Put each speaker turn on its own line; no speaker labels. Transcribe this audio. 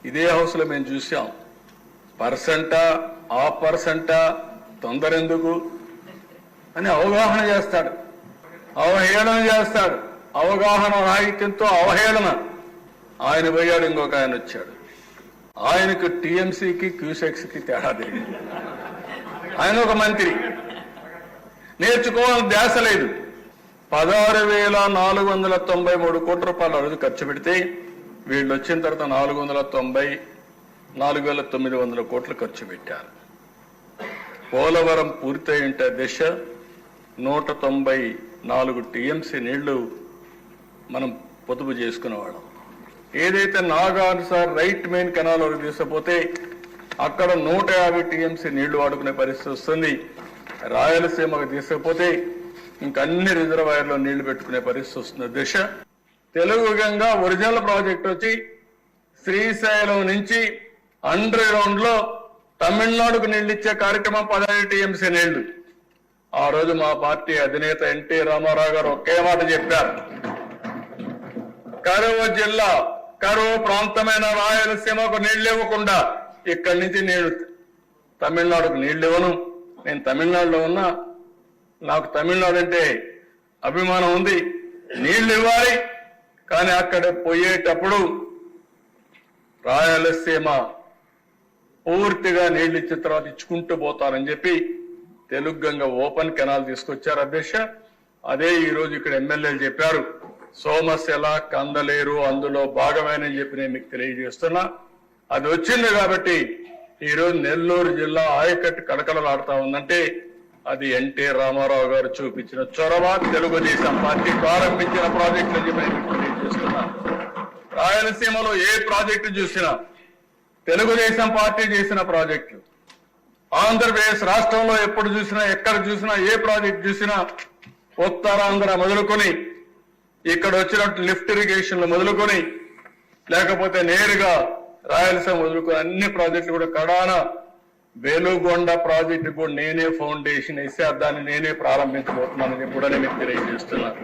ఇదే హౌస్ లో మేము చూసాం. పర్సెంటా ఆ పర్సెంటా తొందర ఎందుకు అని అవగాహన చేస్తాడు, అవహేళన చేస్తాడు. అవగాహన రాహిత్యంతో అవహేళన. ఆయన పోయాడు, ఇంకొక ఆయన వచ్చాడు. ఆయనకు టీఎంసీకి క్యూసెక్స్కి తేడా తెలియదు. ఆయన ఒక మంత్రి, నేర్చుకోవాలని ధ్యాస లేదు. 16,493 కోట్ల రూపాయలు ఆ రోజు ఖర్చు పెడితే వీళ్ళు వచ్చిన తర్వాత 494,900 కోట్లు ఖర్చు పెట్టారు. పోలవరం పూర్తయి ఉంటే దిశ 194 టీఎంసీ నీళ్లు మనం పొదుపు చేసుకునేవాళ్ళం. ఏదైతే నాగార్జున రైట్ మెయిన్ కెనాల్ వరకు తీసుకుపోతే అక్కడ 150 టీఎంసీ నీళ్లు వాడుకునే పరిస్థితి వస్తుంది. రాయలసీమకు తీసుకుపోతే ఇంకన్ని రిజర్వాయర్లో నీళ్లు పెట్టుకునే పరిస్థితి వస్తుంది. దిశ తెలుగు గంగా ఒరిజినల్ ప్రాజెక్ట్ వచ్చి శ్రీశైలం నుంచి అండర్ గ్రౌండ్ లో తమిళనాడుకు నీళ్లు ఇచ్చే కార్యక్రమం 15 టీఎంసీ నీళ్లు. ఆ రోజు మా పార్టీ అధినేత ఎన్టీ రామారావు గారు ఒకే మాట చెప్పారు, కరువు జిల్లా కరువు ప్రాంతమైన రాయలసీమకు నీళ్లు ఇవ్వకుండా ఇక్కడి నుంచి నేను తమిళనాడుకు నీళ్లు ఇవ్వను. నేను తమిళనాడులో ఉన్నా, నాకు తమిళనాడు అంటే అభిమానం ఉంది, నీళ్లు ఇవ్వాలి. కానీ అక్కడ పోయేటప్పుడు రాయలసీమ పూర్తిగా నీళ్లు ఇచ్చిన తర్వాత ఇచ్చుకుంటూ పోతారని చెప్పి తెలుగు గంగ ఓపెన్ కెనాల్ తీసుకొచ్చారు అధ్యక్ష. అదే ఈ రోజు ఇక్కడ ఎమ్మెల్యేలు చెప్పారు, సోమశిల కందలేరు అందులో భాగమేనని చెప్పి నేను మీకు తెలియజేస్తున్నా. అది వచ్చింది కాబట్టి ఈ రోజు నెల్లూరు జిల్లా ఆయకట్టు కడకలలాడుతా ఉందంటే అది ఎన్టీ రామారావు గారు చూపించిన చొరవ, తెలుగుదేశం పార్టీ ప్రారంభించిన ప్రాజెక్టులు అని చెప్పి నేను మీకు తెలియజేస్తున్నా. రాయలసీమలో ఏ ప్రాజెక్టు చూసినా తెలుగుదేశం పార్టీ చేసిన ప్రాజెక్టులు. ఆంధ్రప్రదేశ్ రాష్ట్రంలో ఎప్పుడు చూసినా ఎక్కడ చూసినా ఏ ప్రాజెక్టు చూసినా ఉత్తరాంధ్ర మొదలుకొని ఇక్కడ వచ్చినట్టు లిఫ్ట్ ఇరిగేషన్లు మొదలుకొని లేకపోతే నేరుగా రాయలసీమ మొదలుకొని అన్ని ప్రాజెక్టులు కూడా కడాన వేలుగొండ ప్రాజెక్టు కూడా నేనే ఫౌండేషన్ వేసి దాన్ని నేనే ప్రారంభించబోతున్నానని కూడా నేను మీకు తెలియజేస్తున్నాను.